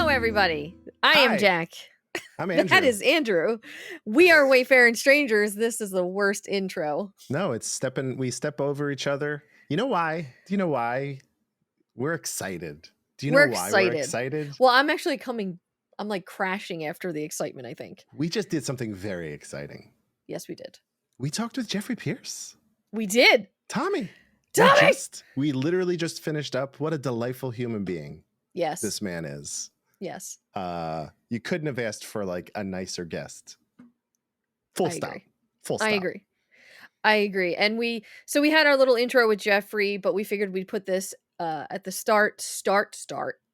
Everybody, I am Jack. I'm Andrew. That is Andrew. We are Wayfarin strangers. This is the worst intro. No, it's we step over each other. You know why? Do you know why? We're excited. Do you know why we're excited? Well, I'm actually I'm like crashing after the excitement, I think. We just did something very exciting. Yes, we did. We talked with Jeffrey Pierce. We did. Tommy! We literally just finished up. What a delightful human being. Yes. This man is. Yes. You couldn't have asked for like a nicer guest. Full stop. I agree. And we had our little intro with Jeffrey, but we figured we'd put this at the start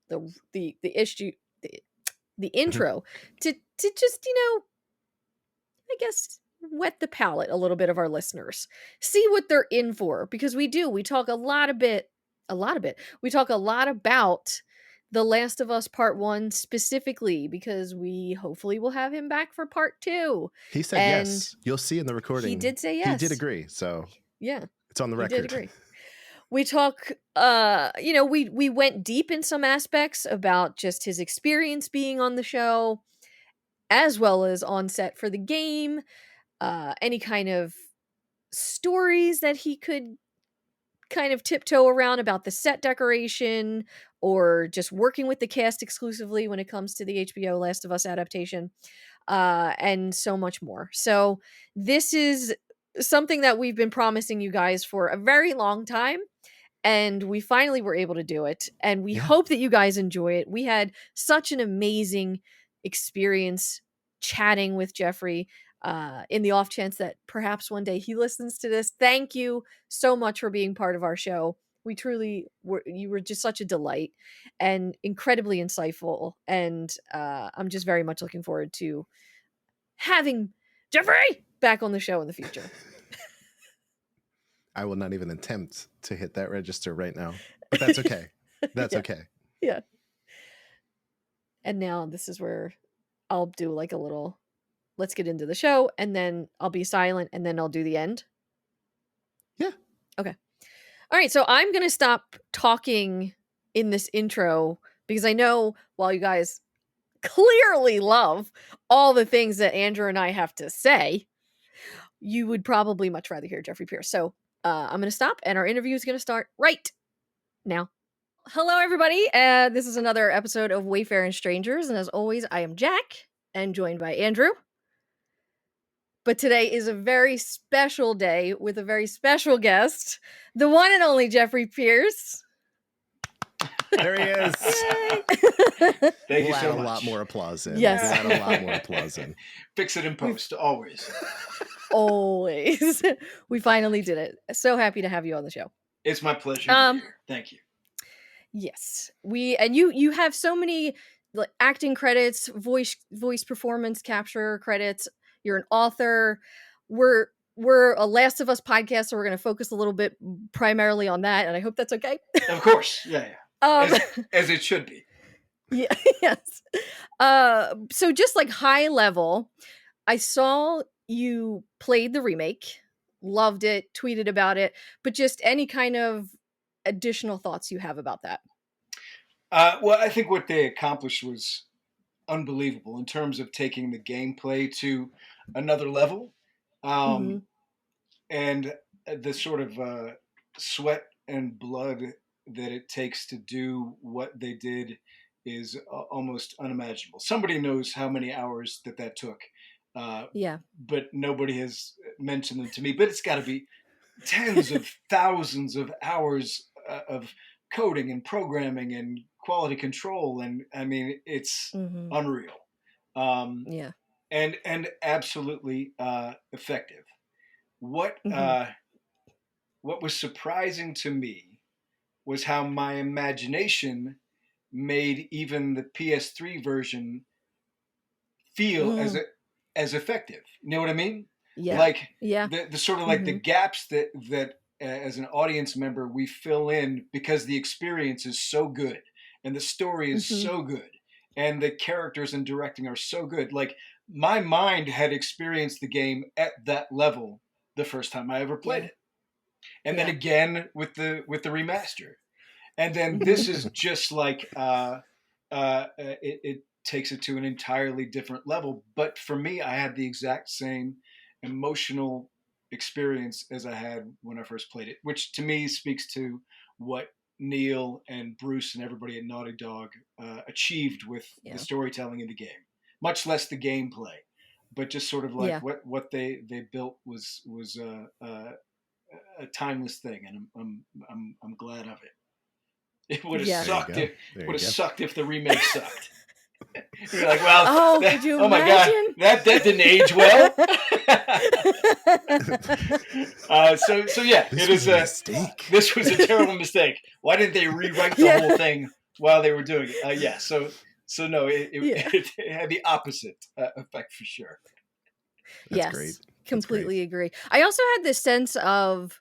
the issue the intro to just, I guess whet the palate a little bit of our listeners. See what they're in for, because we talk a lot about The Last of Us Part 1 specifically, because we hopefully will have him back for Part 2. He said yes. You'll see in the recording. He did say yes. He did agree. So yeah, it's on the record. He did agree. We talk, we went deep in some aspects about just his experience being on the show, as well as on set for the game, any kind of stories that he could kind of tiptoe around about the set decoration, or just working with the cast exclusively when it comes to the HBO Last of Us adaptation, and so much more. So this is something that we've been promising you guys for a very long time, and we finally were able to do it, and we hope that you guys enjoy it. We had such an amazing experience chatting with Jeffrey, in the off chance that perhaps one day he listens to this. Thank you so much for being part of our show. We truly were. You were just such a delight and incredibly insightful. And I'm just very much looking forward to having Jeffrey back on the show in the future. I will not even attempt to hit that register right now, but that's okay. That's okay. Yeah. And now this is where I'll do like a little, let's get into the show, and then I'll be silent, and then I'll do the end. Yeah. Okay. All right. So I'm going to stop talking in this intro, because I know while you guys clearly love all the things that Andrew and I have to say, you would probably much rather hear Jeffrey Pierce. So I'm going to stop, and our interview is going to start right now. Hello, everybody. This is another episode of Wayfarin Strangers. And as always, I am Jack, and joined by Andrew. But today is a very special day with a very special guest, the one and only Jeffrey Pierce. There he is. Thank you so much. A lot more applause in. Yes. We'll add a lot more applause in. Fix it in post, always. Always. We finally did it. So happy to have you on the show. It's my pleasure to be here. Thank you. Yes. You have so many acting credits, voice performance capture credits. You're an author. We're a Last of Us podcast, so we're going to focus a little bit primarily on that, and I hope that's okay. Of course. Yeah. As it should be. Yeah. Yes. So just like high level, I saw you played the remake, loved it, tweeted about it, but just any kind of additional thoughts you have about that. Well, I think what they accomplished was unbelievable in terms of taking the gameplay to another level, and the sort of sweat and blood that it takes to do what they did is almost unimaginable. Somebody knows how many hours that took, but nobody has mentioned them to me. But it's got to be tens of thousands of hours of coding and programming and quality control, and I mean it's unreal. and absolutely effective. What Mhm. what was surprising to me was how my imagination made even the PS3 version feel Mm. as effective. You know what I mean? Yeah. Like Yeah. the sort of like the Mhm. gaps that as an audience member we fill in because the experience is so good and the story is Mhm. so good and the characters and directing are so good. Like my mind had experienced the game at that level the first time I ever played Yeah. it. And then Yeah. again with the remaster. And then this Mhm. is just like it takes it to an entirely different level. But for me, I had the exact same emotional experience as I had when I first played it, which to me speaks to what Neil and Bruce and everybody at Naughty Dog achieved with the Yeah. storytelling in the game, much less the gameplay. But just sort of like Yeah. what they built was a timeless thing, and I'm glad of it. It would have There you Yes. sucked go. if There would you have go. sucked if the remake sucked. You're like, well, Oh, could you oh my god, imagine? that didn't age well. So yeah, it This was is a a mistake. this was a terrible mistake. Why didn't they rewrite the whole Yeah. thing while they were doing it? Yeah, so no, Yeah. it had the opposite effect for sure. That's great. Yes. That's great. Completely agree. I also had this sense of,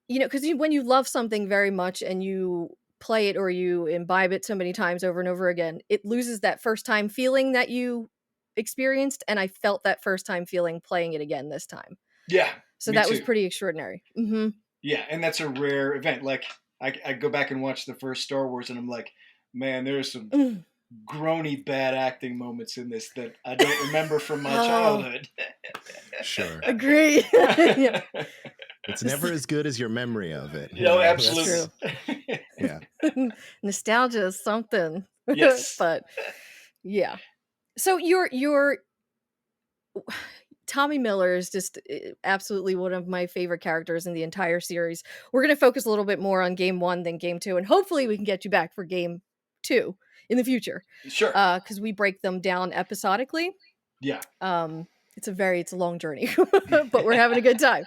because when you love something very much and you play it or you imbibe it so many times over and over again, it loses that first time feeling that you experienced, and I felt that first time feeling playing it again this time. Yeah, So me that was too. pretty extraordinary. Mhm. Yeah, and that's a rare event. Like I go back and watch the first Star Wars, and I'm like, man, there's some Mm. groany bad acting moments in this that I don't remember from my Oh, childhood. Sure. agree. Yeah. It's never as good as your memory of it. You know, It's absolutely. true. That's yeah. Nostalgia is something. Yes. But yeah. So your Tommy Miller is just absolutely one of my favorite characters in the entire series. We're going to focus a little bit more on game 1 than game 2, and hopefully we can get you back for game 2 in the future. Sure. Cuz we break them down episodically. Yeah. Um it's a long journey, but we're having a good time.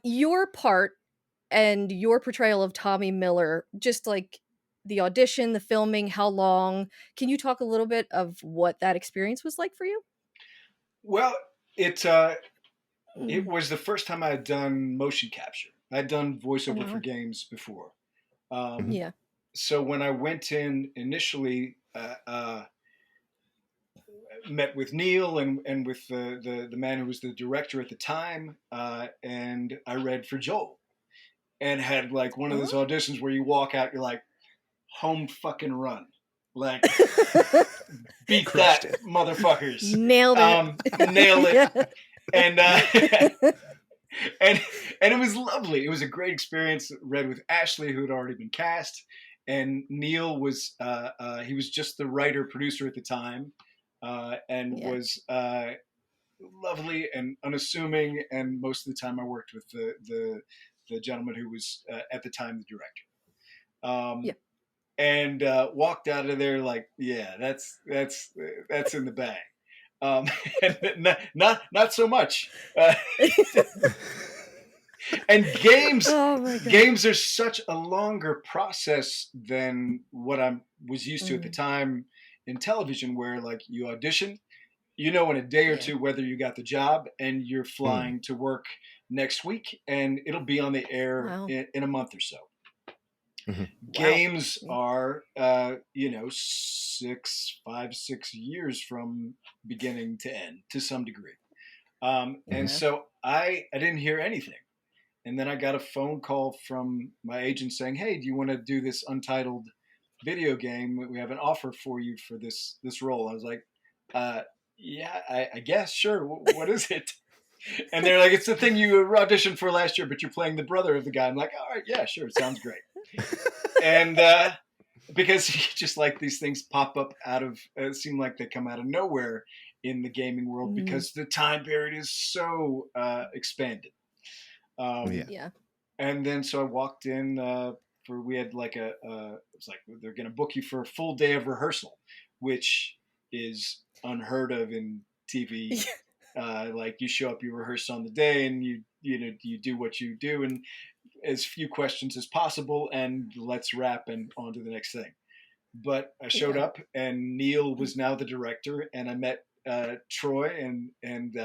Your part and your portrayal of Tommy Miller, just like the audition, the filming, how long? Can you talk a little bit of what that experience was like for you? Well, it Mm. was the first time I had done motion capture. I'd done Oh voiceover for wow. games before. Mhm. Yeah. So when I went in initially, met with Neil and with the man who was the director at the time, and I read for Joel and had like one of those Oh. auditions where you walk out, you're like, home fucking run, like beat Crushed that, it. motherfuckers, Nailed it. nail it, Yeah. and and and it was lovely. It was a great experience. Read with Ashley, who had already been cast, and Neil was he was just the writer producer at the time, and Yeah. was lovely and unassuming. And most of the time, I worked with the gentleman who was at the time the director. Yeah. And walked out of there like, yeah, that's in the bag. Um, and not so much. And Oh my god. games are such a longer process than what I was used to at the Mm. time in television, where like you audition, you know, in a day or Yeah. two whether you got the job, and you're Mm. flying to work next week, and it'll be on the air Wow. in a month or so. Mhm. Wow. Games are, 5, 6 years from beginning to end to some degree. And Mhm. Yeah. so I didn't hear anything. And then I got a phone call from my agent saying, "Hey, do you want to do this untitled video game? We have an offer for you for this role." I was like, uh, "Yeah, I guess, sure. What is it?" And they're like, "It's the thing you auditioned for last year, but you're playing the brother of the guy." I'm like, "All right, yeah, sure, sounds great." And because just like these things pop up out of, seem like they come out of nowhere in the gaming world Mhm. because the time period is so expanded. Um, Yeah. Yeah. and then so I walked in for we had like it's like they're going to book you for a full day of rehearsal, which is unheard of in TV. Like you show up, you rehearse on the day, and you do what you do, and as few questions as possible, and let's wrap and on to the next thing. But I showed Yeah. up, and Neil was now the director, and I met Troy and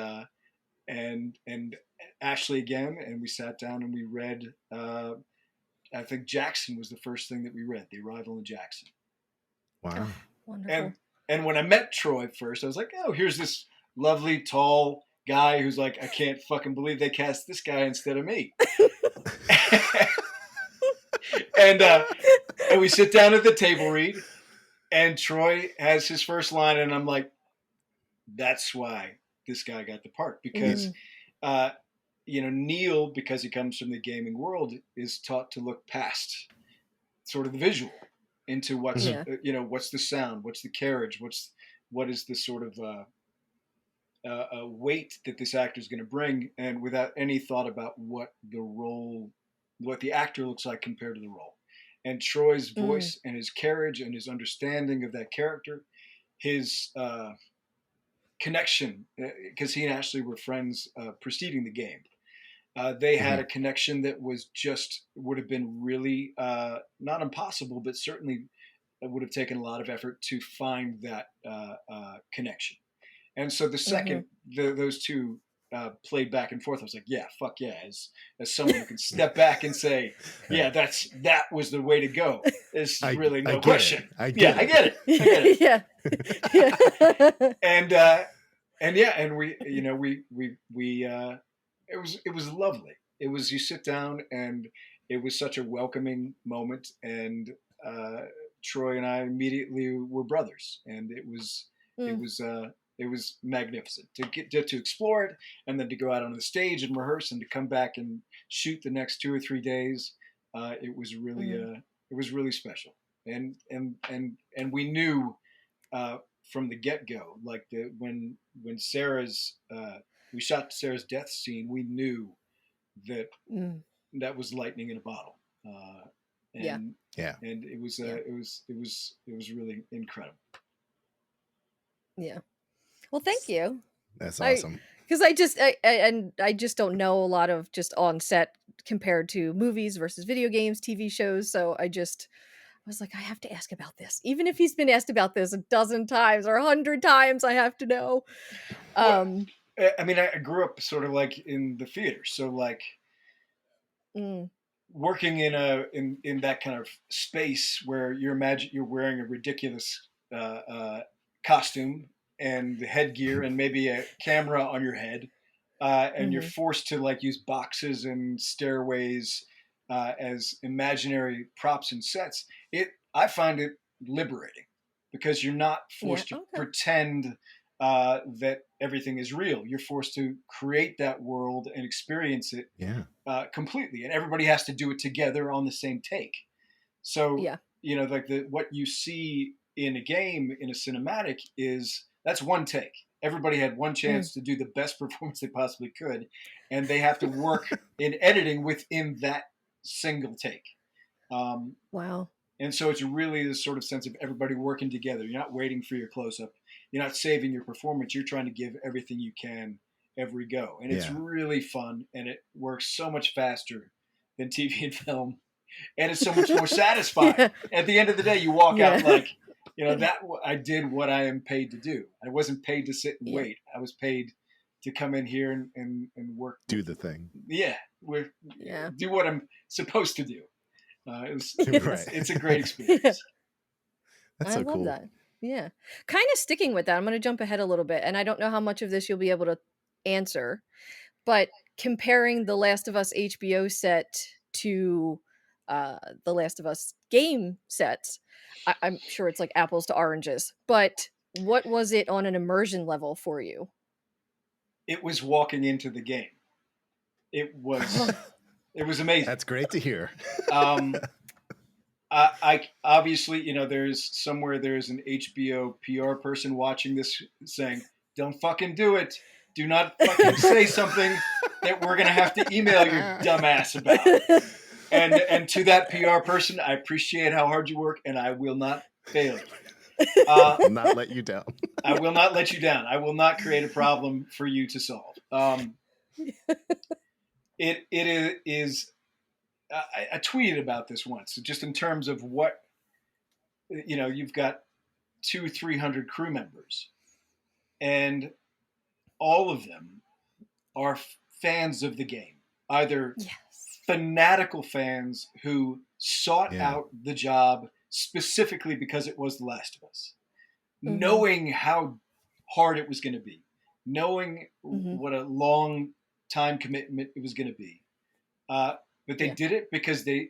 Ashley again, and we sat down and we read. I think Jackson was the first thing that we read, The Arrival in Jackson. Wow. Oh, wonderful. And when I met Troy first, I was like, oh, here's this lovely, tall guy who's like, I can't fucking believe they cast this guy instead of me. and we sit down at the table read, and Troy has his first line, and I'm like, that's why this guy got the part. Because, Neil, because he comes from the gaming world, is taught to look past sort of the visual into what's, what's the sound, what's the carriage, what is the sort of weight that this actor is going to bring, and without any thought about what the actor looks like compared to the role. And Troy's voice and his carriage and his understanding of that character, his connection, because he and Ashley were friends preceding the game. They had a connection that would have been really not impossible, but certainly would have taken a lot of effort to find that connection. And so the second those two played back and forth, I was like, yeah, fuck yeah. As someone who can step back and say, yeah, that was the way to go. There's really no question. I get it. Yeah. And we it was lovely. It was, you sit down, and it was such a welcoming moment, and Troy and I immediately were brothers, and it was magnificent to explore it, and then to go out on the stage and rehearse, and to come back and shoot the next 2 or 3 days. It was really special, and we knew from the get-go, like when Sarah's we shot Sarah's death scene, we knew that that was lightning in a bottle, and it was really incredible. Yeah. Well, thank you. That's awesome. Because I just don't know a lot of just on set compared to movies versus video games, TV shows. So I was like, I have to ask about this. Even if he's been asked about this a dozen times or 100 times, I have to know. Well, I mean, I grew up sort of like in the theater. So like working in that kind of space where you're wearing a ridiculous costume and headgear and maybe a camera on your head, and you're forced to like use boxes and stairways as imaginary props and sets. I find it liberating, because you're not forced to pretend that everything is real. You're forced to create that world and experience it completely, and everybody has to do it together on the same take. So like what you see in a game, in a cinematic, that's one take. Everybody had one chance to do the best performance they possibly could, and they have to work in editing within that single take. Wow. And so it's really this sort of sense of everybody working together. You're not waiting for your close-up. You're not saving your performance. You're trying to give everything you can every go. And it's really fun, and it works so much faster than TV and film. And it's so much more satisfying. At the end of the day, you walk out like, that I did what I am paid to do. I wasn't paid to sit and wait. I was paid to come in here and work. Do the thing. Yeah. Do what I'm supposed to do. It's a great experience. That's so I love cool. that. Yeah. Kind of sticking with that, I'm going to jump ahead a little bit, and I don't know how much of this you'll be able to answer, but comparing the Last of Us HBO set to the Last of Us game sets, I'm sure it's like apples to oranges, but what was it on an immersion level for you? It was walking into the game. It was amazing. That's great to hear. I obviously, there's an HBO PR person watching this saying, "Don't fucking do it. Do not fucking say something that we're gonna have to email your dumbass about." And to that PR person, I appreciate how hard you work, and I will not fail you. Will not let you down. I will not let you down. I will not create a problem for you to solve. It is. I tweeted about this once, just in terms of what, you've got 200-300 crew members, and all of them are fans of the game, either fanatical fans who sought out the job specifically because it was The Last of Us, knowing how hard it was going to be, knowing what a long time commitment it was going to be. But they did it because they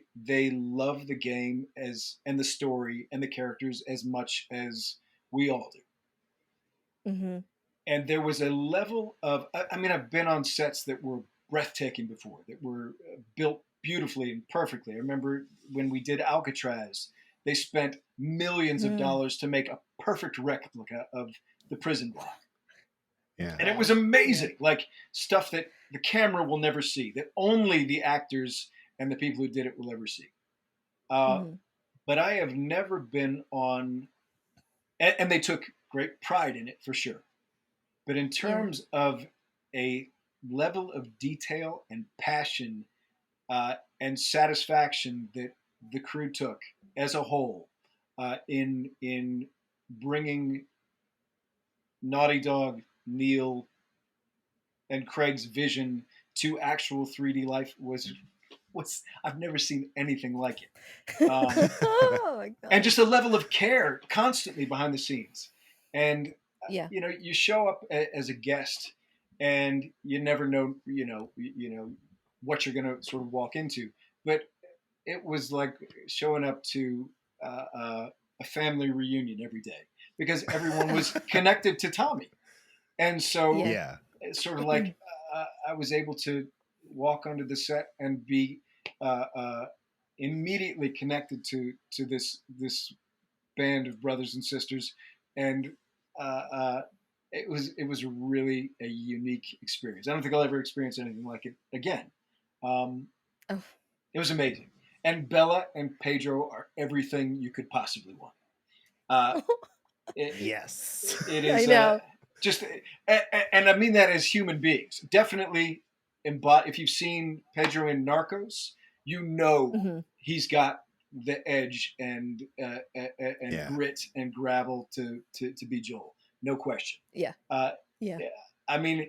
love the game and the story and the characters as much as we all do. And there was a level of, I've been on sets that were breathtaking before, that were built beautifully and perfectly. I remember when we did Alcatraz, they spent millions of dollars to make a perfect replica of the prison block. Yeah. And it was amazing, like stuff that the camera will never see, that only the actors and the people who did it will ever see. But I have never been on, and they took great pride in it for sure. But in terms of a level of detail and passion and satisfaction that the crew took as a whole in bringing Naughty Dog, Neil, and Craig's vision to actual 3D life was I've never seen anything like it. Oh my God. And just a level of care constantly behind the scenes. And you show up as a guest, and you never know, what you're going to sort of walk into. But it was like showing up to a family reunion every day, because everyone was connected to Tommy. And so it's sort of like I was able to walk onto the set and be immediately connected to this band of brothers and sisters, and it was really a unique experience. I don't think I'll ever experience anything like it again. It was amazing, and Bella and Pedro are everything you could possibly want. Yes, it is. I know. And I mean that as human beings. Definitely, if you've seen Pedro in Narcos, he's got the edge and grit and gravel to be Joel. No question. I mean,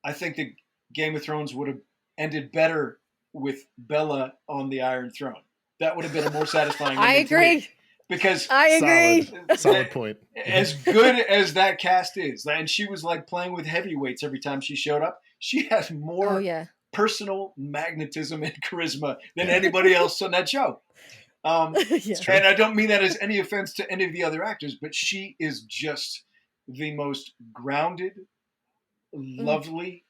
I think that Game of Thrones would have ended better with Bella on the Iron Throne. That would have been a more satisfying ending. I agree. To me, because I agree. Solid point. As good as that cast is, and she was like playing with heavyweights every time she showed up, she has more personal magnetism and charisma than anybody else on that show. And I don't mean that as any offense to any of the other actors, but she is just the most grounded, lovely,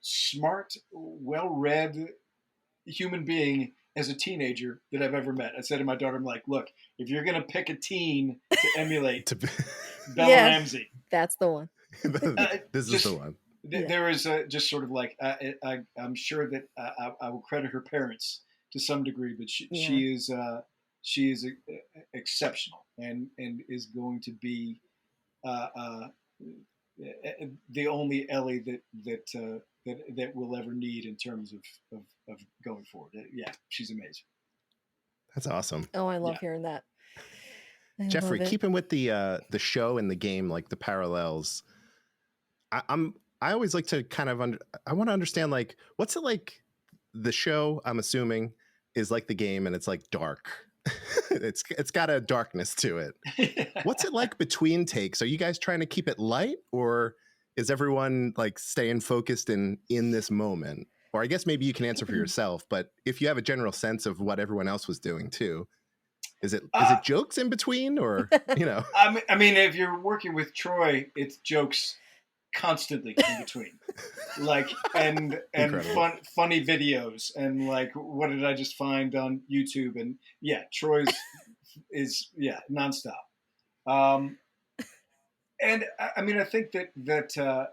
smart, well-read human being as a teenager that I've ever met. I said to my daughter, I'm like, look, if you're going to pick a teen to emulate Bella Ramsey, that's the one. This is the one. There is just sort of like, I'm sure that I will credit her parents to some degree, but she is exceptional and is going to be the only Ellie that we'll ever need in terms of going forward. She's amazing. That's awesome. Oh, I love hearing that. Jeffrey, keeping with the show and the game, like the parallels, I always like to kind of I want to understand, like, what's it like? The show, I'm assuming, is like the game, and it's like dark. it's got a darkness to it. What's it like between takes? Are you guys trying to keep it light, or is everyone like staying focused in this moment? Or I guess maybe you can answer for yourself, but if you have a general sense of what everyone else was doing too, is it jokes in between, or I mean, if you're working with Troy, it's jokes constantly in between, like and funny videos, and like, what did I just find on YouTube? And Troy's is nonstop. And I mean, I think that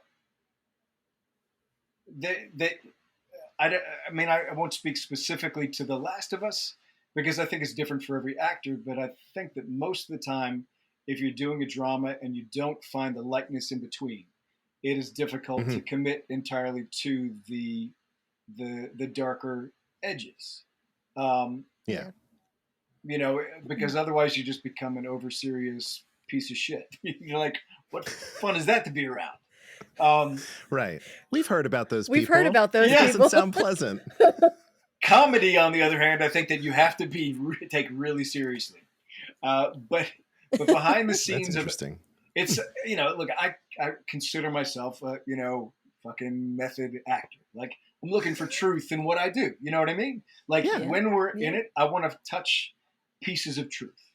I won't speak specifically to The Last of Us, because I think it's different for every actor, but I think that most of the time if you're doing a drama and you don't find the likeness in between, it is difficult to commit entirely to the darker edges. Yeah. You know, because otherwise you just become an over serious piece of shit. You're like, what fun is that to be around? Right. We've heard about those We've people. heard about those It people. doesn't sound pleasant. Comedy, on the other hand, I think that you have to take really seriously. But behind the scenes That's interesting. it's, you know, look, I consider myself a, you know, fucking method actor. Like, I'm looking for truth in what I do. You know what I mean? Like, when we're in it, I want to touch pieces of truth.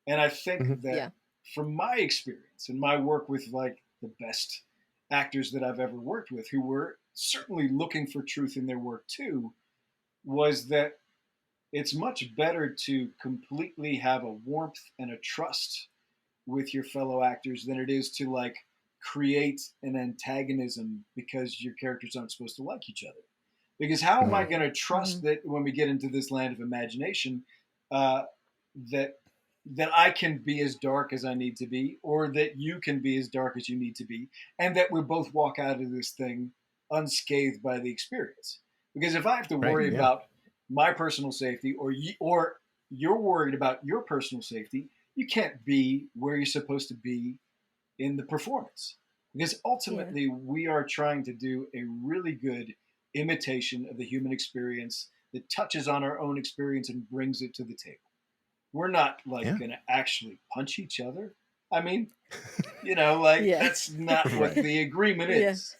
And I think that from my experience and my work with like the best actors that I've ever worked with, who were certainly looking for truth in their work too, was that it's much better to completely have a warmth and a trust with your fellow actors than it is to like create an antagonism because your characters aren't supposed to like each other. Because how am I going to trust that when we get into this land of imagination, that I can be as dark as I need to be, or that you can be as dark as you need to be, and that we both walk out of this thing unscathed by the experience? Because if I have to worry about my personal safety, or you're worried about your personal safety, you can't be where you're supposed to be in the performance. Because ultimately, we are trying to do a really good imitation of the human experience that touches on our own experience and brings it to the table. We're not like going to actually punch each other. I mean, you know, like that's not what the agreement is.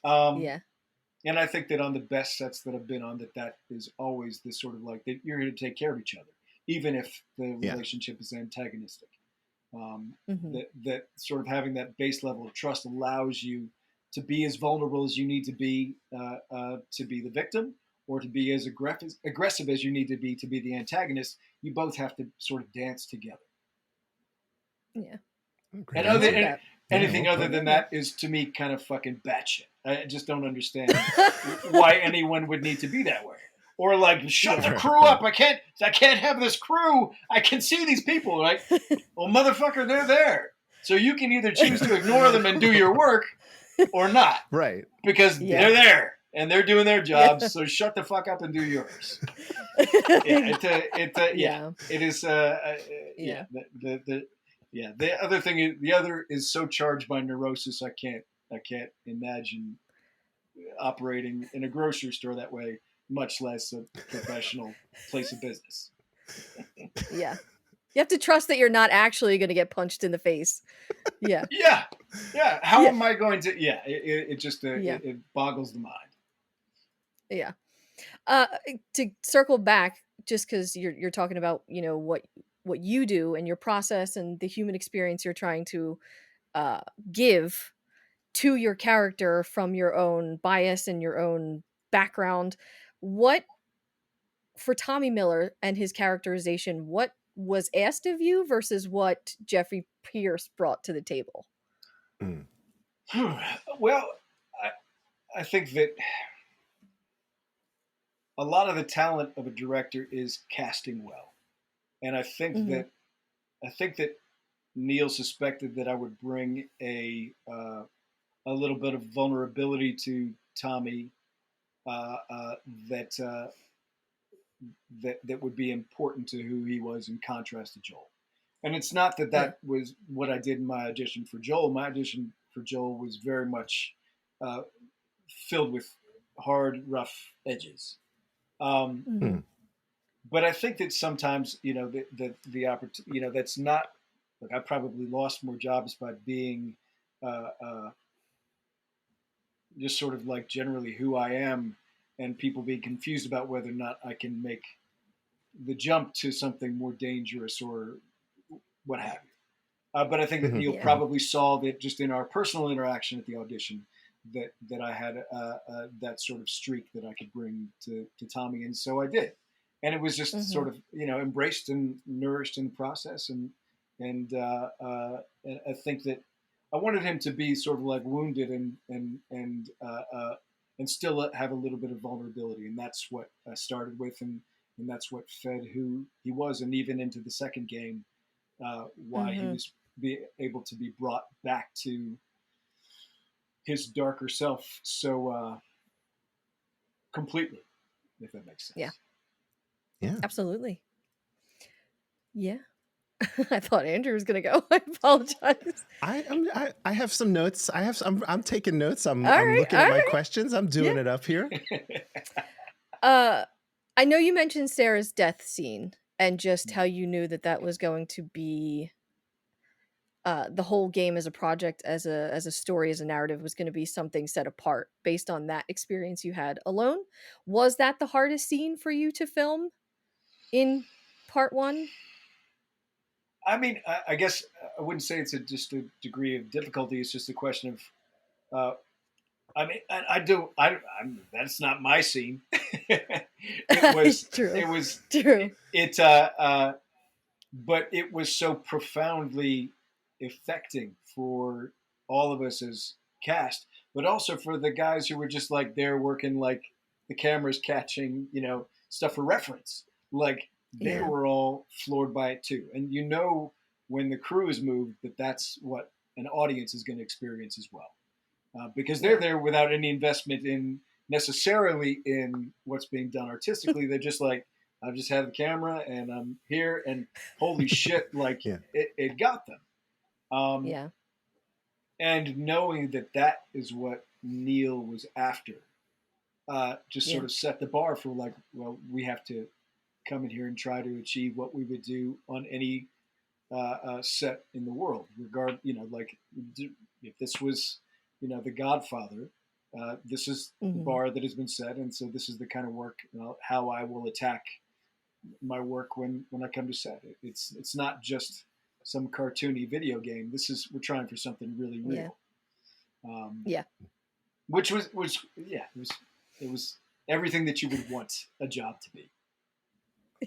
And I think that on the best sets that I've been on, that is always this sort of like that you're here to take care of each other, even if the relationship is antagonistic. That sort of having that base level of trust allows you to be as vulnerable as you need to be the victim, or to be as aggressive as you need to be the antagonist. You both have to sort of dance together. Yeah. And anything other than that is, to me, kind of fucking batshit. I just don't understand why anyone would need to be that way. Or like, shut the crew up. I can't have this crew. I can see these people, right? Well, motherfucker, they're there. So you can either choose to ignore them and do your work or not. Right. Because they're there and they're doing their jobs. So shut the fuck up and do yours. It is. The other thing is, the other is so charged by neurosis. I can't imagine operating in a grocery store that way, much less a professional place of business. Yeah. You have to trust that you're not actually going to get punched in the face. Yeah. Yeah. How am I going to? Yeah. It just it boggles the mind. Yeah. To circle back, just because you're talking about, you know, what you do and your process and the human experience you're trying to give to your character from your own bias and your own background. What, for Tommy Miller and his characterization, what was asked of you versus what Jeffrey Pierce brought to the table? Well, I think that a lot of the talent of a director is casting well, and I think that Neil suspected that I would bring a little bit of vulnerability to Tommy that would be important to who he was in contrast to Joel. And it's not that was what I did in my audition for Joel. My audition for Joel was very much filled with hard, rough edges. But I think that sometimes, you know, the opportunity, you know, that's not. Look, I probably lost more jobs by being just sort of like generally who I am, and people being confused about whether or not I can make the jump to something more dangerous or what have you. But I think that Neil probably saw that just in our personal interaction at the audition that I had that sort of streak that I could bring to Tommy, and so I did. And it was just sort of, you know, embraced and nourished in the process, and I think that I wanted him to be sort of like wounded and still have a little bit of vulnerability, and that's what I started with, and that's what fed who he was, and even into the second game, why he was be able to be brought back to his darker self so completely, if that makes Yeah. sense. Yeah. Absolutely. Yeah. I thought Andrew was gonna go. I apologize. I have some notes. I'm taking notes. I'm All I'm right, looking all at my right. questions. I'm doing Yeah. it up here. I know you mentioned Sarah's death scene and just how you knew that that was going to be the whole game as a project, as a story, as a narrative was going to be something set apart based on that experience you had alone. Was that the hardest scene for you to film in part 1? I mean, I guess I wouldn't say it's just a degree of difficulty. It's just a question of, I mean, that's not my scene. it was, True. it was, True. but it was so profoundly affecting for all of us as cast, but also for the guys who were just like there working, like the cameras catching, stuff for reference. Like they Yeah. were all floored by it too. And when the crew is moved, that's what an audience is going to experience as well, because they're there without any investment in necessarily in what's being done artistically. They're just like, I've just had the camera and I'm here, and holy shit, like Yeah. it got them. Yeah. And knowing that is what Neil was after, just Yeah. sort of set the bar for like, well, we have to come in here and try to achieve what we would do on any set in the world. Like if this was, The Godfather, this is the Mhm. bar that has been set, and so this is the kind of work, how I will attack my work when I come to set. It's not just some cartoony video game. We're trying for something really Yeah. real. Yeah. Which was it was everything that you would want a job to be.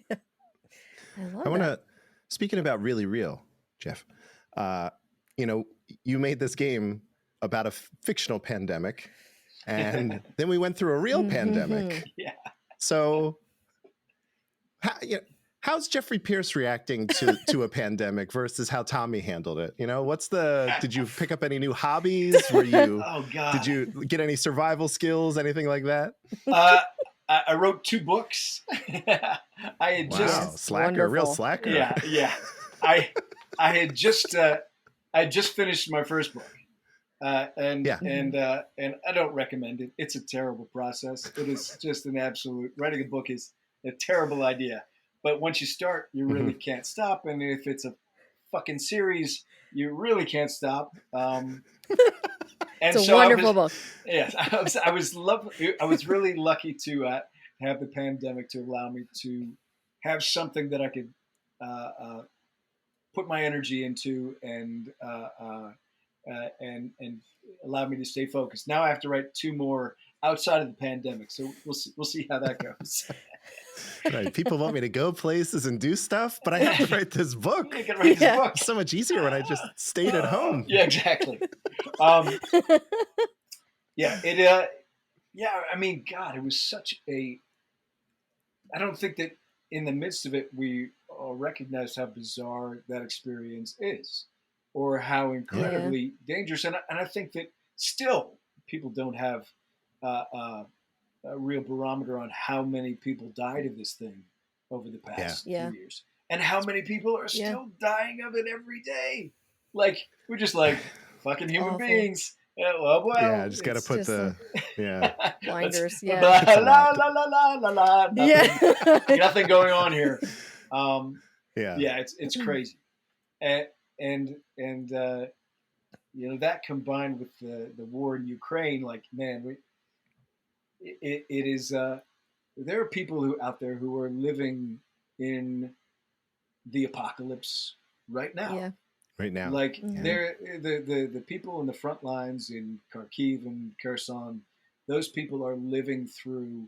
I love I want that. to, speaking about really real, Jeff, you made this game about a fictional pandemic, and then we went through a real pandemic. Yeah. So, how's Jeffrey Pierce reacting to a pandemic versus how Tommy handled it? Did you pick up any new hobbies? Oh God. Did you get any survival skills, anything like that? I wrote 2 books. I had slacker, real slacker. Yeah. I had just finished my first book, and I don't recommend it. It's a terrible process. It is just an absolute. Writing a book is a terrible idea, but once you start, you really can't stop. And if it's a fucking series, you really can't stop. And it's a wonderful book. Yes, I was really lucky to have the pandemic to allow me to have something that I could put my energy into and allow me to stay focused. Now I have to write 2 more outside of the pandemic, so we'll see how that goes. Right, people want me to go places and do stuff, but I have to write this book. You can write this book. It's so much easier when I just stayed at home. Yeah, exactly. Yeah, I mean, God, it was such a. I don't think that in the midst of it we all recognized how bizarre that experience is, or how incredibly dangerous. And I think that still people don't have a real barometer on how many people died of this thing over the past few years, and how many people are still dying of it every day. Like we're just like fucking human beings. Yeah, well, I just got to put the blinders. La la la la la la. Nothing going on here. It's crazy, and that combined with the war in Ukraine, like man, it is. There are people out there who are living in the apocalypse right now. Yeah. Right now, like they're the people in the front lines in Kharkiv and Kherson. Those people are living through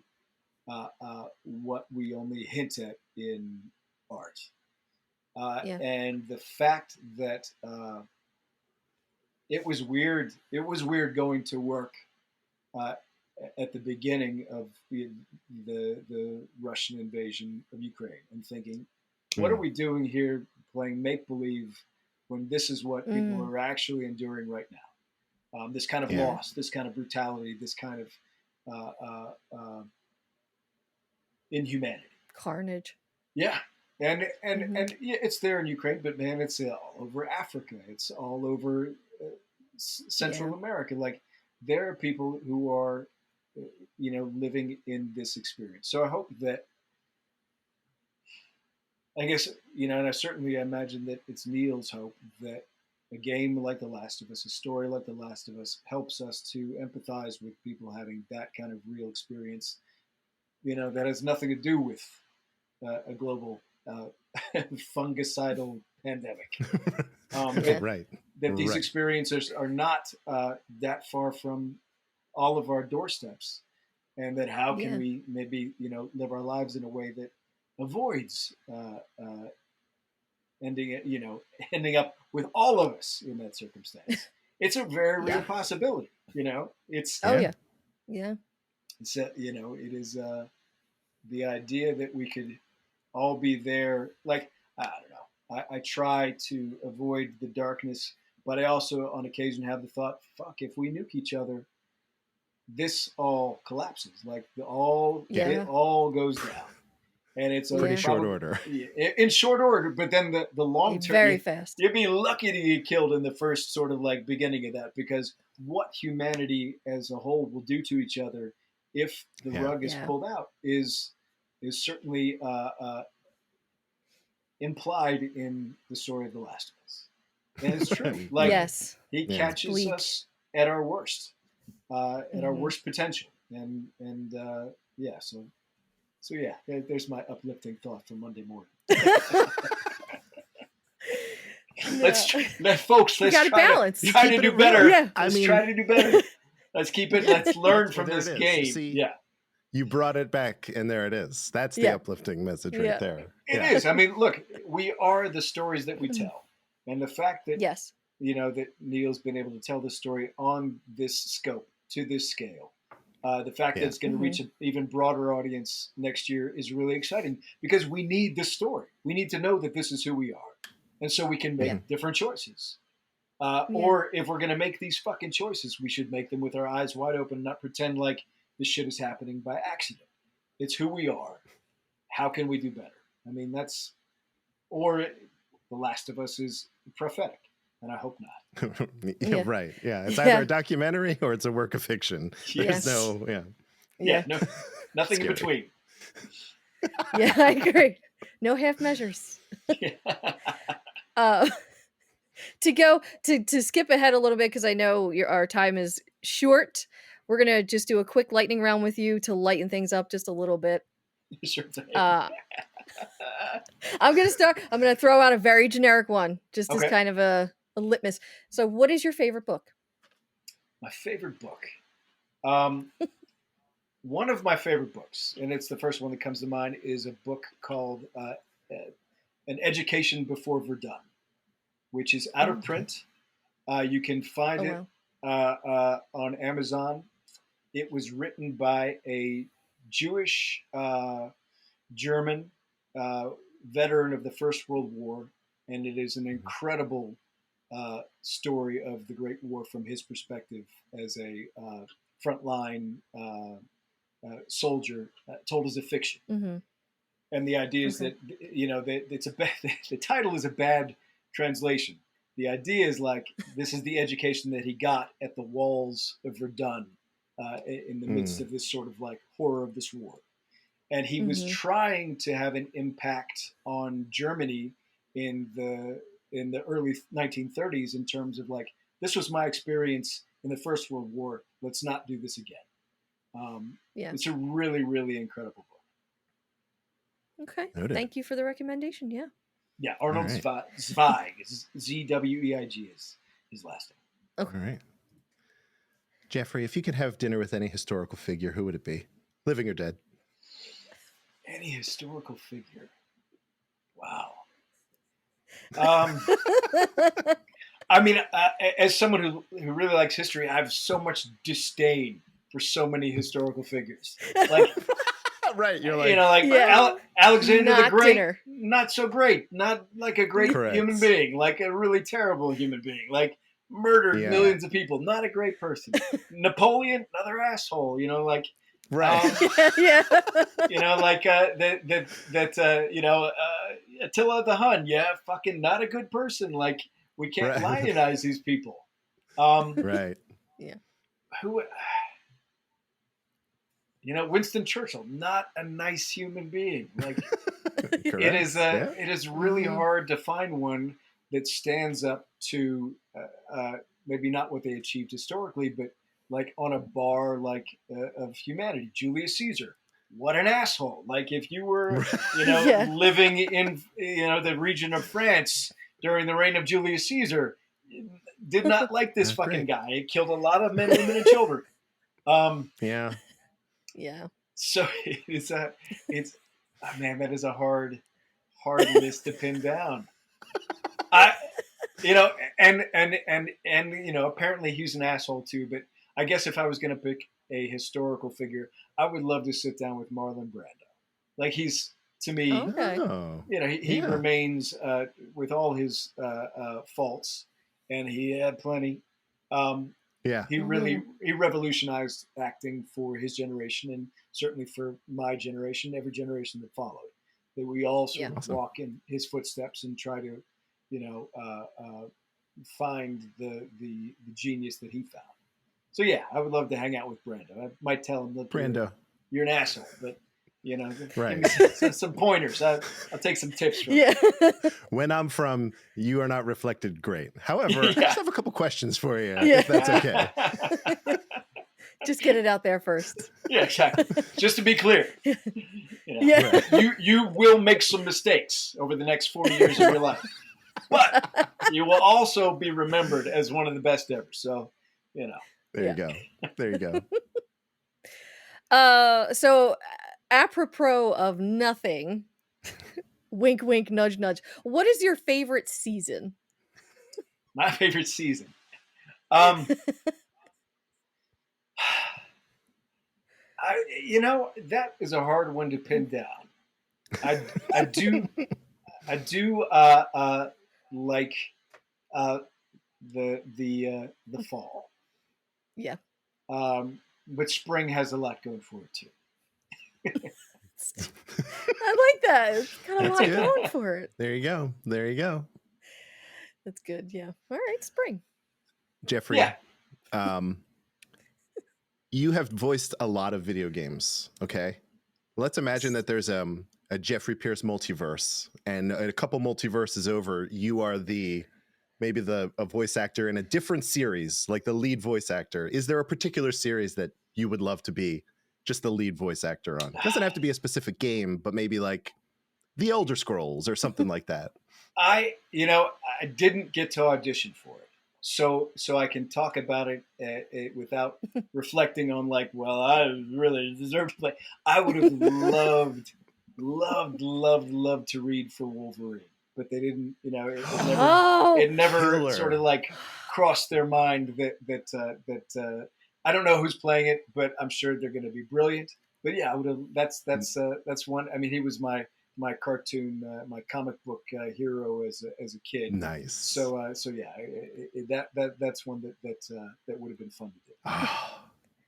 what we only hint at in art, and the fact that it was weird. It was weird going to work at the beginning of the Russian invasion of Ukraine and thinking, what are we doing here playing make believe when this is what people are actually enduring right now. This kind of loss, this kind of brutality, this kind of inhumanity, carnage. Yeah, and yeah, it's there in Ukraine, but man, it's all over Africa. It's all over Central America. Like there are people who are, living in this experience. So I hope that, I guess, and I certainly imagine that it's Neil's hope that a game like The Last of Us, a story like The Last of Us, helps us to empathize with people having that kind of real experience. That has nothing to do with a global fungicidal pandemic. Right. That these experiences are not that far from all of our doorsteps, and that how can we maybe live our lives in a way that avoids ending up with all of us in that circumstance. It's a very real possibility. It's It's it is the idea that we could all be there. Like I don't know. I try to avoid the darkness, but I also on occasion have the thought, fuck, if we nuke each other, this all collapses. Like it all goes down. And it's pretty short order. In short order, but then the long term, very fast. You'd be lucky to get killed in the first sort of like beginning of that, because what humanity as a whole will do to each other if the rug is pulled out is certainly implied in the story of The Last of Us, and it's true. Like he catches us at our worst, at our worst potential, and So yeah, there's my uplifting thought for Monday morning. Let's try to do better. Yeah. Let's try to do better. Let's keep it. Let's learn from this game. See, you brought it back, and there it is. That's the uplifting message right there. It is. I mean, look, we are the stories that we tell, and the fact that that Neil's been able to tell this story on this scope to this scale. The fact that it's going to reach an even broader audience next year is really exciting, because we need this story. We need to know that this is who we are. And so we can make different choices. Or if we're going to make these fucking choices, we should make them with our eyes wide open, not pretend like this shit is happening by accident. It's who we are. How can we do better? I mean, or The Last of Us is prophetic. And I hope not. Right. Yeah. It's either a documentary or it's a work of fiction. There's nothing in between. Yeah, I agree. No half measures. To skip ahead a little bit, because I know our time is short. We're gonna just do a quick lightning round with you to lighten things up just a little bit. Sure thing. I'm gonna throw out a very generic one, just as kind of a litmus. So what is your favorite book? My favorite book. One of my favorite books, and it's the first one that comes to mind, is a book called An Education Before Verdun, which is out of print. You can find it on Amazon. It was written by a Jewish German veteran of the First World War, and it is an incredible story of the Great War from his perspective as a frontline soldier, told as a fiction. And the idea is that it's the title is a bad translation. The idea is like this is the education that he got at the walls of Verdun in the midst of this sort of like horror of this war, and he was trying to have an impact on Germany in the early 1930s in terms of like, this was my experience in the First World War. Let's not do this again. It's a really, really incredible book. Okay. Thank you for the recommendation. Yeah. Yeah. Arnold Zweig. Zweig is his last name. Okay. All right. Jeffrey, if you could have dinner with any historical figure, who would it be? Living or dead? Any historical figure. Wow. I mean, as someone who really likes history, I have so much disdain for so many historical figures. Like, Right. You're like, you know, like Yeah. Alexander the Not Great, dinner. not so great, not like a great Correct. human being, like a really terrible human being, like murdered Yeah. millions of people, not a great person. Napoleon, another asshole, you know, like right. Yeah. you know, like you know, Attila the Hun, yeah, fucking not a good person. Like we can't Right. lionize these people. Um, right. Yeah. who, you know, Winston Churchill, not a nice human being. Like Correct. it is really Mhm. hard to find one that stands up to maybe not what they achieved historically, but like on a bar like of humanity. Julius Caesar, what an asshole! Like if you were, you know, Yeah. living in, you know, the region of France during the reign of Julius Caesar, did not like this Not fucking great. guy. It killed a lot of men, women, and children. Yeah. Yeah. So it's oh man, that is a hard list to pin down. I you know, and you know, apparently he's an asshole too. But I guess if I was going to pick a historical figure, I would love to sit down with Marlon Brando. Like he's to me, Okay. Oh. you know, he Yeah. remains with all his faults, and he had plenty. Um, Yeah. he really he revolutionized acting for his generation, and certainly for my generation, every generation that followed. That we all sort Yeah. of Awesome. walk in his footsteps and try to, you know, find the genius that he found. So yeah, I would love to hang out with Brando. I might tell him that Brando. you're an asshole, but you know, Right. give me some pointers. I'll take some tips from Yeah. When I'm from, you are not reflected great. However, I Yeah. just have a couple questions for you, Yeah. if that's okay. Just get it out there first. Yeah, exactly. Just to be clear, you know, Yeah. Right. you will make some mistakes over the next 40 years of your life, but you will also be remembered as one of the best ever. So, you know, There Yeah. you go. There you go. So apropos of nothing, wink, wink, nudge, nudge. What is your favorite season? my favorite season. You know, that is a hard one to pin down. I do like uh, the fall. Yeah. But spring has a lot going for it too. I like that. It's got a That's lot good. going for it. There you go. There you go. That's good. Yeah. All right. Spring. Jeffrey, Yeah. You have voiced a lot of video games, okay? Let's imagine that there's a Jeffrey Pierce multiverse, and a couple multiverses over, you are maybe a voice actor in a different series, like the lead voice actor. Is there a particular series that you would love to be just the lead voice actor on? It doesn't have to be a specific game, but maybe like The Elder Scrolls or something like that. I didn't get to audition for it, so I can talk about it without reflecting on like, well, I really deserve to play. I would have loved to read for Wolverine, but they didn't. You know, it never Killer. sort of like crossed their mind that I don't know who's playing it, but I'm sure they're going to be brilliant. But yeah, I would have. That's one. I mean, he was my cartoon, my comic book hero as a kid. Nice. So yeah, that's one that would have been fun to do.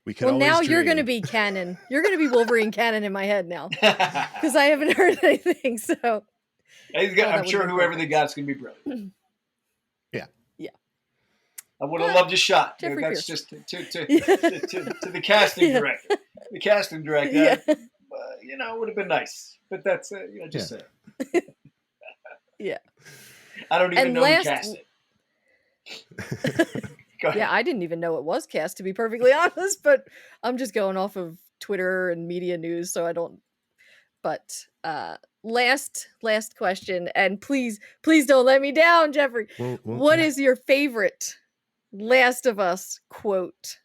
We can Well, now dream. you're going to be canon. You're going to be Wolverine canon in my head now because I haven't heard anything. So I'm sure whoever they got's going to be brilliant. Yeah. Yeah. I would have loved a shot. Jeffrey That's Pierce. just to the casting director. The casting director. Yeah. You know, it would have been nice, but that's just saying. Yeah. I don't even know who cast it. Yeah, I didn't even know it was cast, to be perfectly honest, but I'm just going off of Twitter and media news, so I don't. But last question, and please don't let me down, Jeffrey. What is your favorite Last of Us quote?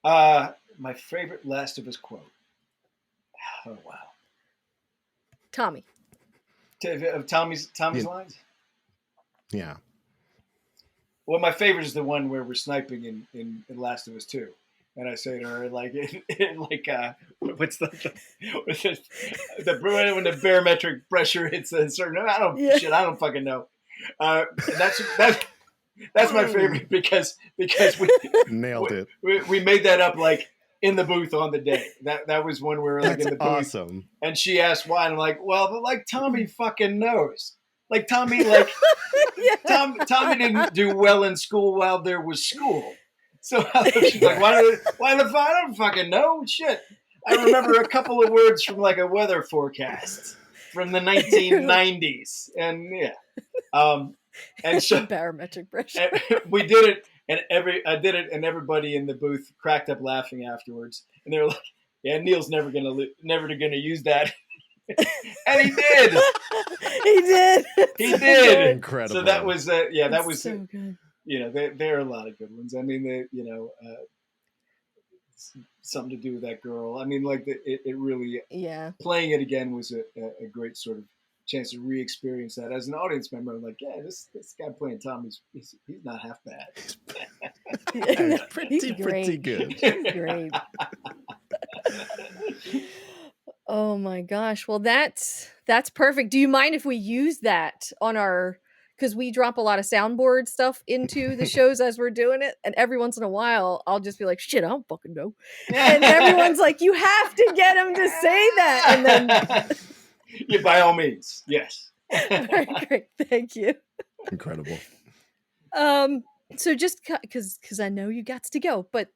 My favorite Last of Us quote. Oh wow. Tommy. Tommy's lines? Yeah. Well, my favorite is the one where we're sniping in Last of Us 2. And I say to her, like, what's what's it, when the barometric pressure hits a certain, Yeah. I don't fucking know. That's my favorite because nailed it. we made that up like in the booth on the day. That was when we were like That's in the booth, awesome. and she asked why, and I'm like, well, but like Tommy fucking knows. Like Tommy, like Tommy didn't do well in school while there was school. So she's like, why the fuck? I don't fucking know. Shit. I remember a couple of words from like a weather forecast from the 1990s, and and so barometric pressure. we did it, and I did it, and everybody in the booth cracked up laughing afterwards, and they were like, "Yeah, Neil's never gonna use that," and he did. He did. Incredible. So that was that was so good. There are a lot of good ones. I mean, something to do with that girl. I mean, like it really playing it again was a great sort of chance to re-experience that as an audience member. I'm like, yeah, this guy playing Tom, he's not half bad. pretty good. Great. Oh my gosh. Well, that's perfect. Do you mind if we use that on our, because we drop a lot of soundboard stuff into the shows as we're doing it, and every once in a while I'll just be like, shit, I don't fucking know. And everyone's like, you have to get him to say that. And then yeah, by all means, yes. Very great. Thank you. Incredible. So just because I know you got to go, but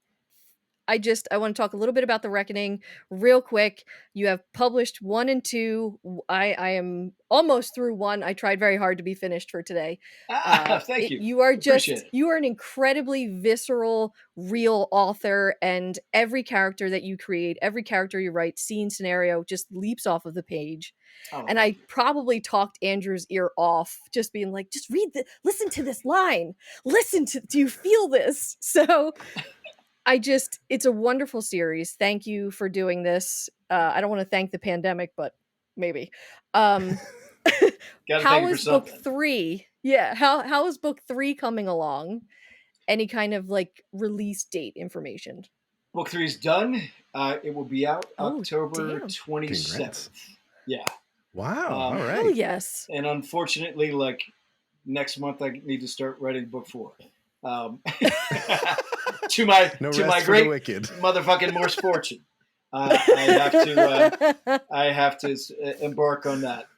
I want to talk a little bit about The Reckoning real quick. You have published 1 and 2. I am almost through 1. I tried very hard to be finished for today. Thank you. You are an incredibly visceral, real author, and every character that you create, every character you write, scene, scenario, just leaps off of the page. And I probably talked Andrew's ear off, just being like, just listen to this line. Do you feel this? So it's a wonderful series. Thank you for doing this. I don't want to thank the pandemic, but maybe. How is book 3? Yeah. How is book 3 coming along? Any kind of like release date information? Book 3 is done. It will be out October 27th. Congrats. Yeah. Wow. All right. Hell yes. And unfortunately, like next month, I need to start writing book 4. To my great motherfucking misfortune, I have to embark on that.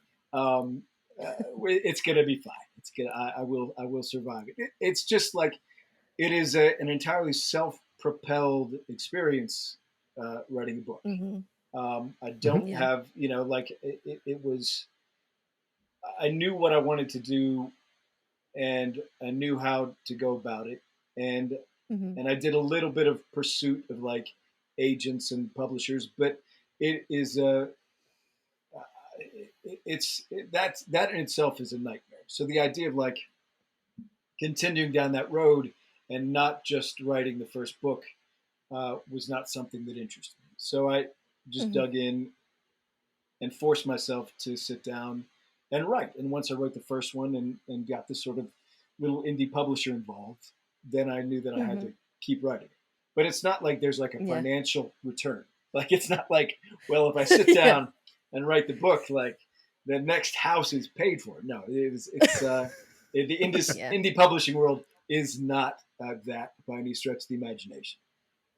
It's gonna be fine. It's gonna. I will survive it. It's just like it is an entirely self-propelled experience writing a book. Mm-hmm. I don't have it was. I knew what I wanted to do, and I knew how to go about it, and I did a little bit of pursuit of like agents and publishers, but it is that in itself is a nightmare. So the idea of like continuing down that road and not just writing the first book was not something that interested me. So I just dug in and forced myself to sit down and write. And once I wrote the first one and got this sort of little indie publisher involved, then I knew that I had to keep writing. But it's not like there's like a financial return. Like it's not like, well, if I sit down and write the book, like the next house is paid for. No, it's the indie publishing world is not that by any stretch of the imagination.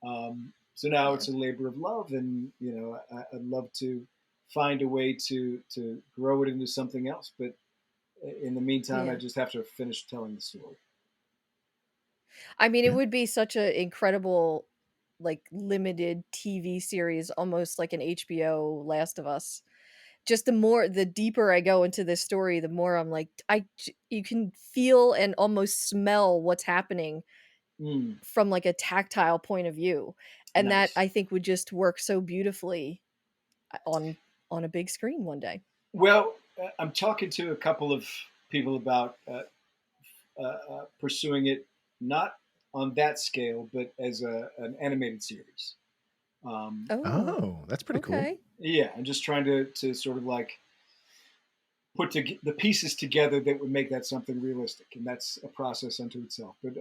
So now it's a labor of love, and I'd love to find a way to grow it into something else. But in the meantime, I just have to finish telling the story. I mean, it would be such an incredible, like, limited TV series, almost like an HBO Last of Us. Just the deeper I go into this story, the more I'm like, you can feel and almost smell what's happening from like a tactile point of view. And that I think would just work so beautifully on a big screen one day. Well, I'm talking to a couple of people about pursuing it, not on that scale, but as an animated series. That's pretty cool. Yeah, I'm just trying to sort of like put the pieces together that would make that something realistic, and that's a process unto itself. But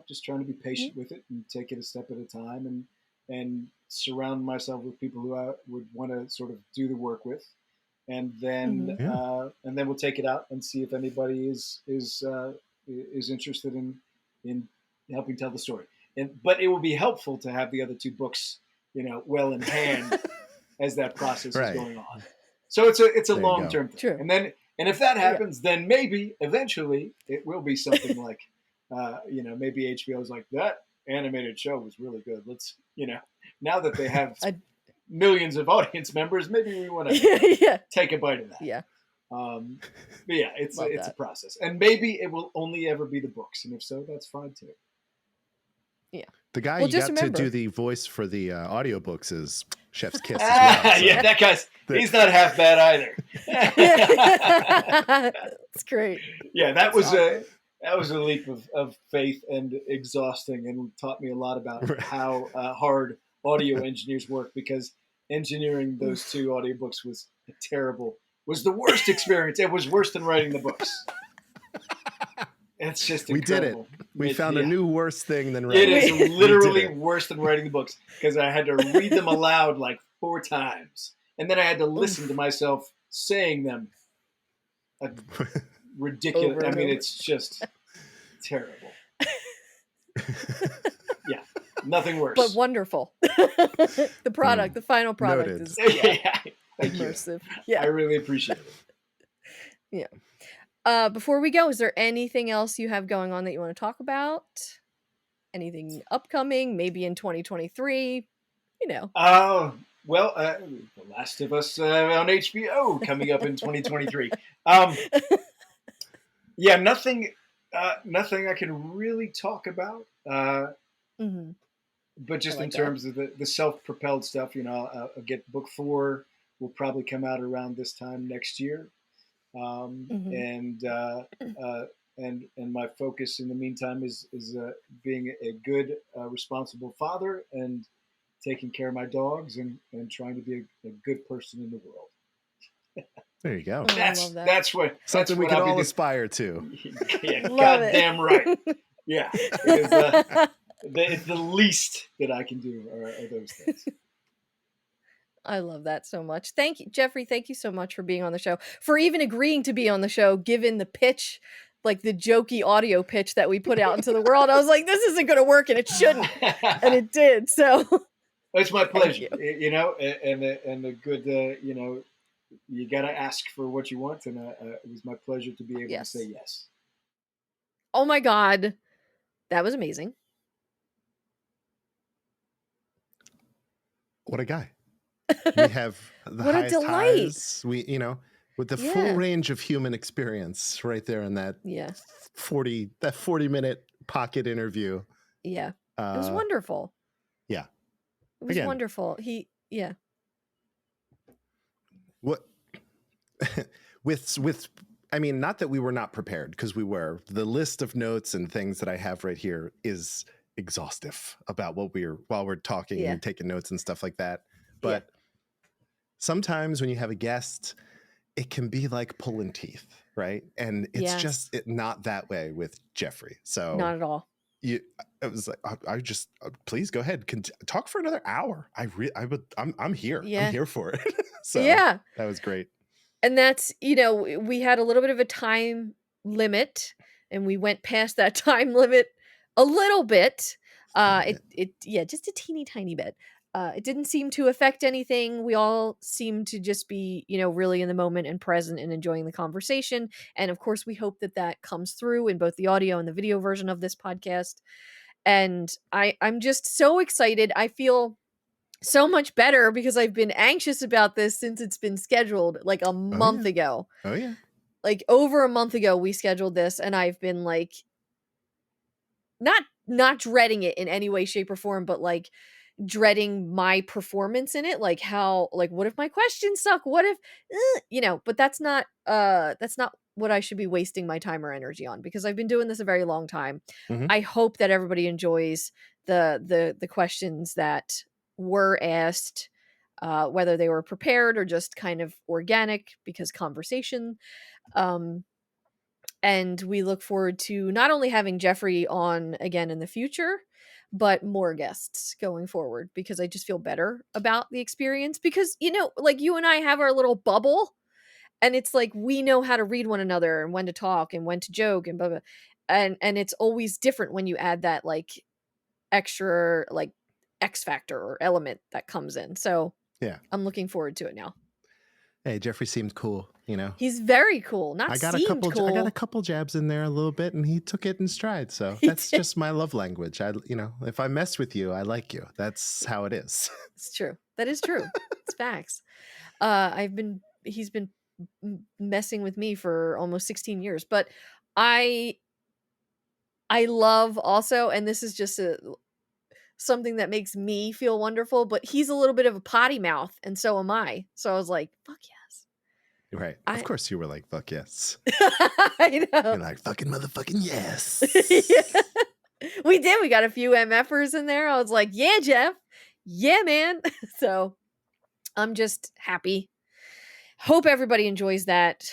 just trying to be patient with it and take it a step at a time, and surround myself with people who I would want to sort of do the work with, and then Yeah. we'll take it out and see if anybody is interested in helping tell the story. But it will be helpful to have the other two books, well in hand as that process is going on. So it's a There you long go. term thing. True. And if that happens, then maybe eventually it will be something like, maybe HBO's like, that animated show was really good. Let's, now that they have millions of audience members, maybe we want to take a bite of that. Yeah. But yeah, it's a process, and maybe it will only ever be the books, and if so, that's fine too. Yeah. The guy Well, you just got to remember- do the voice for the audiobooks is Chef's Kiss as well. So. Yeah, that guy's he's not half bad either. That's great. Yeah, That's awesome. that was a leap of faith and exhausting, and taught me a lot about how hard audio engineers work, because engineering those two audiobooks was the worst experience. It was worse than writing the books. It's just incredible. We did it. We found a new worse thing than writing. It is literally worse than writing the books, because I had to read them aloud like 4 times, and then I had to listen to myself saying them. Ridiculous. I mean, it's just terrible. Yeah, nothing worse. But wonderful. The product, the final product Noted. is immersive. Yeah, I really appreciate it. Yeah. Before we go, is there anything else you have going on that you want to talk about? Anything upcoming, maybe in 2023? Well, The Last of Us on HBO coming up in 2023. Yeah, nothing I can really talk about. But just in terms of the self-propelled stuff, I'll get book 4 will probably come out around this time next year. And my focus in the meantime is being a good, responsible father, and taking care of my dogs, and trying to be a good person in the world. There you go. That's what something we can I'll all aspire to. Yeah, goddamn right. Yeah, it's the least that I can do are those things. I love that so much. Thank you, Jeffrey. Thank you so much for being on the show, for even agreeing to be on the show, given the pitch, like the jokey audio pitch that we put out into the world. I was like, this isn't going to work, and it shouldn't, and it did. So it's my pleasure, and a good, you got to ask for what you want, and it was my pleasure to be able to say yes. Oh my God, that was amazing. What a guy. We have the what highest a delight. highs. We, with the full range of human experience right there in that 40-minute pocket interview. Yeah. It was wonderful. Yeah. It was wonderful. What with I mean, not that we were not prepared, because we were. The list of notes and things that I have right here is exhaustive about while we're talking and taking notes and stuff like that. But sometimes when you have a guest, it can be like pulling teeth, right? And it's just not that way with Jeffrey. So not at all. I was like, I just please go ahead, talk for another hour. I'm here. Yeah. I'm here for it. So that was great. And that's, we had a little bit of a time limit, and we went past that time limit a little bit. Just a teeny tiny bit. It didn't seem to affect anything. We all seemed to just be, really in the moment and present and enjoying the conversation. And of course, we hope that comes through in both the audio and the video version of this podcast. And I'm just so excited. I feel so much better, because I've been anxious about this since it's been scheduled like a month ago. Oh yeah. Like over a month ago, we scheduled this, and I've been like, not dreading it in any way, shape, or form, but like dreading my performance in it. Like what if my questions suck? What if, but that's not what I should be wasting my time or energy on, because I've been doing this a very long time. I hope that everybody enjoys the questions that were asked, whether they were prepared or just kind of organic, because conversation. And we look forward to not only having Jeffrey on again in the future, but more guests going forward, because I just feel better about the experience. Because, like you and I have our little bubble, and it's like we know how to read one another and when to talk and when to joke and blah blah. And it's always different when you add that like extra like X factor or element that comes in. So Yeah. I'm looking forward to it now. Hey, Jeffrey seemed cool, He's very cool. Not I got seemed cool. I got a couple jabs in there a little bit, and he took it in stride. So He that's did. just my love language. If I mess with you, I like you. That's how it is. It's true. That is true. It's facts. He's been messing with me for almost 16 years, but I love also, and this is just something that makes me feel wonderful, but he's a little bit of a potty mouth, and so am I. So I was like, fuck yes. Right. Of course you were like, fuck yes. I know. You're like, fucking motherfucking yes. Yeah. We did. We got a few MFers in there. I was like, yeah, Jeff. Yeah, man. So I'm just happy. Hope everybody enjoys that.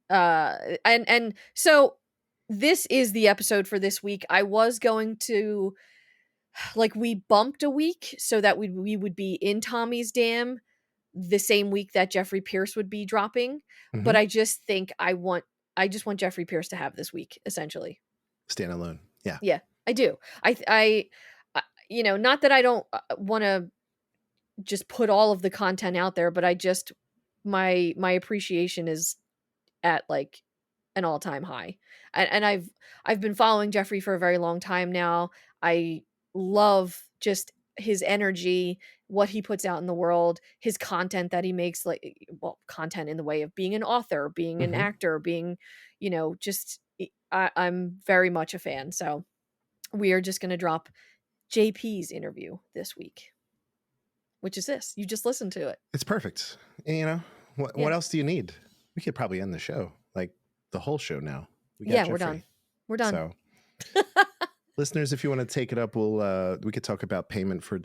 And so this is the episode for this week. I was going to, like, we bumped a week so that we would be in Tommy's Dam the same week that Jeffrey Pierce would be dropping. But I just think I just want Jeffrey Pierce to have this week, essentially. Stand alone. Yeah. Yeah, I do. I not that I don't want to just put all of the content out there, but I just my appreciation is at like an all-time high. And I've been following Jeffrey for a very long time now. I love just his energy, what he puts out in the world, his content that he makes, like, well, content in the way of being an author, being an actor, being, just I'm very much a fan. So we are just going to drop JP's interview this week, which is this. You just listen to it. It's perfect. And, what else do you need? We could probably end the show, like the whole show now. We're done. We're done. So, listeners, if you want to take it up, we could talk about payment for,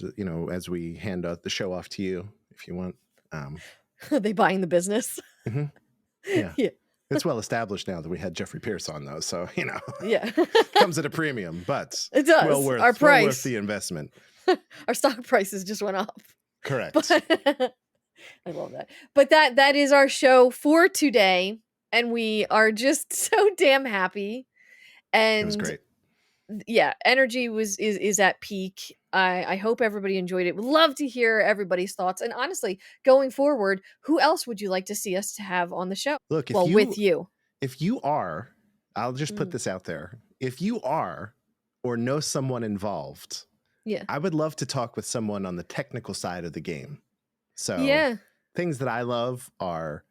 as we hand out the show off to you, if you want. Are they buying the business? Yeah. It's well established now that we had Jeffrey Pierce on, though. So, yeah, comes at a premium, but it does. Well worth, Our price, well worth the investment. Our stock prices just went up. Correct. But, I love that. But that is our show for today, and we are just so damn happy. And it was great. Yeah, energy is at peak. I hope everybody enjoyed it. Would love to hear everybody's thoughts. And honestly, going forward, who else would you like to see us to have on the show? Look, with you. If you are, I'll just put this out there. If you are or know someone involved, I would love to talk with someone on the technical side of the game. So things that I love are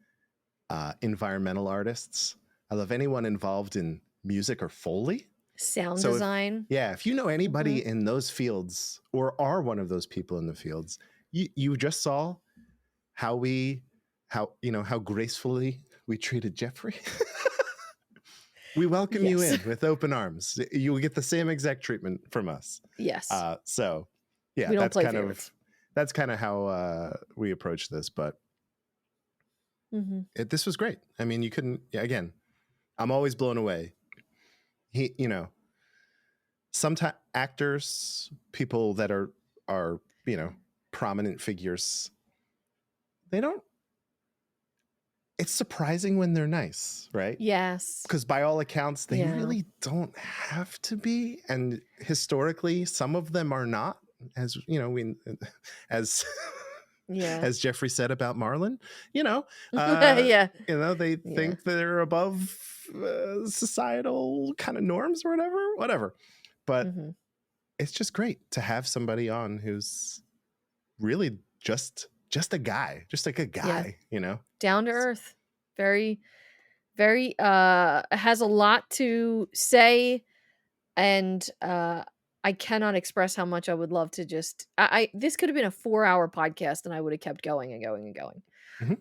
environmental artists. I love anyone involved in music or Foley. Sound design. If you know anybody in those fields or are one of those people in the fields, you just saw how gracefully we treated Jeffrey. We welcome you in with open arms. You will get the same exact treatment from us. Yes. That's kind of how we approach this, but this was great. I mean, you couldn't, again, I'm always blown away. Sometimes actors, people that are prominent figures, it's surprising when they're nice, right? Yes. Because by all accounts, they really don't have to be. And historically, some of them are not, as as Jeffrey said about Marlon, they think they're above societal kind of norms or whatever. But it's just great to have somebody on who's really just a guy, just like a guy, down to earth, very, very, has a lot to say. And, I cannot express how much I would love to just, this could have been a 4-hour podcast and I would have kept going and going and going.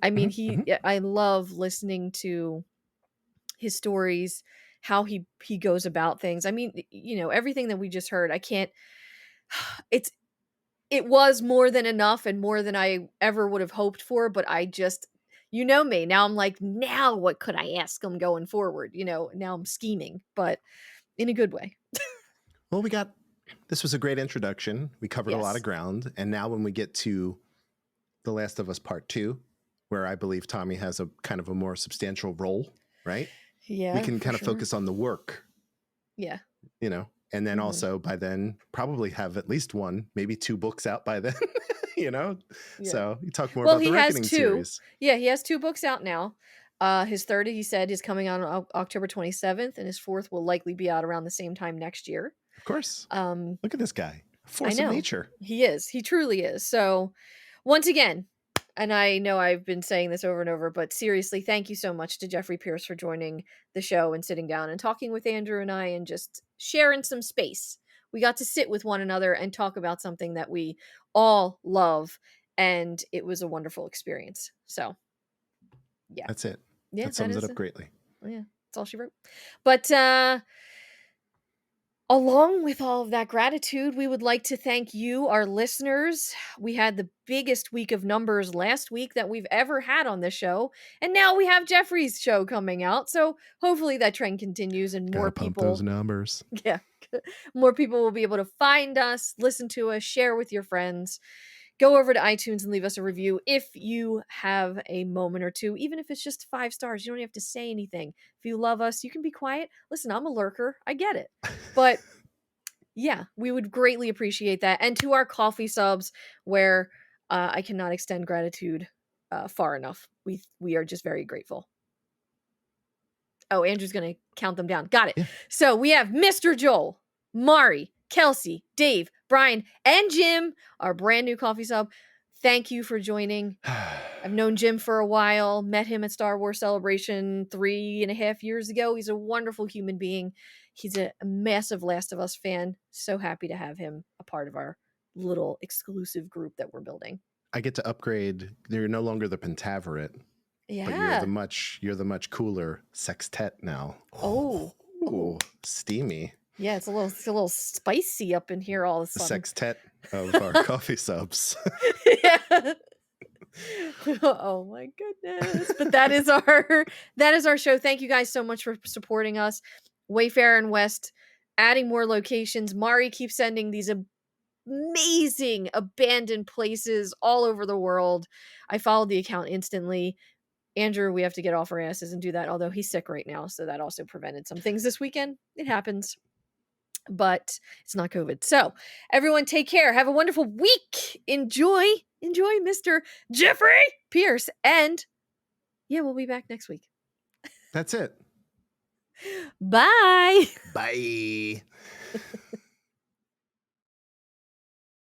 I mean, I love listening to his stories, how he goes about things. I mean, everything that we just heard, it was more than enough and more than I ever would have hoped for, but I just, You know me. Now I'm like, now what could I ask him going forward? Now I'm scheming, but in a good way. Well, this was a great introduction. We covered a lot of Yes. ground. And now when we get to The Last of Us Part 2, where I believe Tommy has a kind of a more substantial role, right? Yeah. We can kind of sure. focus on the work. Yeah. And then also by then probably have at least one, maybe 2 books out by then, Yeah. So you talk more about the Reckoning series. Yeah, he has 2 books out now. His third, he said, is coming out on October 27th, and his fourth will likely be out around the same time next year. Of course. Um, Look at this guy. Force I of know. nature. He is. He truly is. So, once again, and I know I've been saying this over and over, but seriously, thank you so much to Jeffrey Pierce for joining the show and sitting down and talking with Andrew and I and just sharing some space. We got to sit with one another and talk about something that we all love, and it was a wonderful experience. So, yeah. That's it. Yeah, that sums it up greatly. Yeah, that's all she wrote. But along with all of that gratitude, we would like to thank you, our listeners. We had the biggest week of numbers last week that we've ever had on this show. And now we have Jeffrey's show coming out. So hopefully that trend continues and more Gotta pump people. those numbers. Yeah. More people will be able to find us, listen to us, share with your friends. Go over to iTunes and leave us a review if you have a moment or two, even if it's just 5 stars. You don't have to say anything. If you love us, you can be quiet. Listen, I'm a lurker. I get it. But yeah, we would greatly appreciate that. And to our coffee subs, where I cannot extend gratitude far enough. We are just very grateful. Oh, Andrew's going to count them down. Got it. Yeah. So we have Mr. Joel, Mari, Kelsey, Dave, Brian, and Jim, our brand new coffee sub. Thank you for joining. I've known Jim for a while, met him at Star Wars Celebration 3.5 years ago. He's a wonderful human being. He's a massive Last of Us fan. So happy to have him a part of our little exclusive group that we're building. I get to upgrade. You're no longer the Pentaveret. Yeah. But you're the much cooler sextet now. Oh. Ooh, steamy. Yeah, it's a little spicy up in here all of a The sudden. sextet of our coffee subs. Yeah. Oh my goodness. But that is our show. Thank you guys so much for supporting us. Wayfarin West adding more locations. Mari keeps sending these amazing abandoned places all over the world. I followed the account instantly. Andrew, we have to get off our asses and do that, although he's sick right now, so that also prevented some things this weekend. It happens. But it's not COVID. So everyone take care. Have a wonderful week. Enjoy Mr. Jeffrey Pierce. And yeah, we'll be back next week. That's it. Bye. Bye.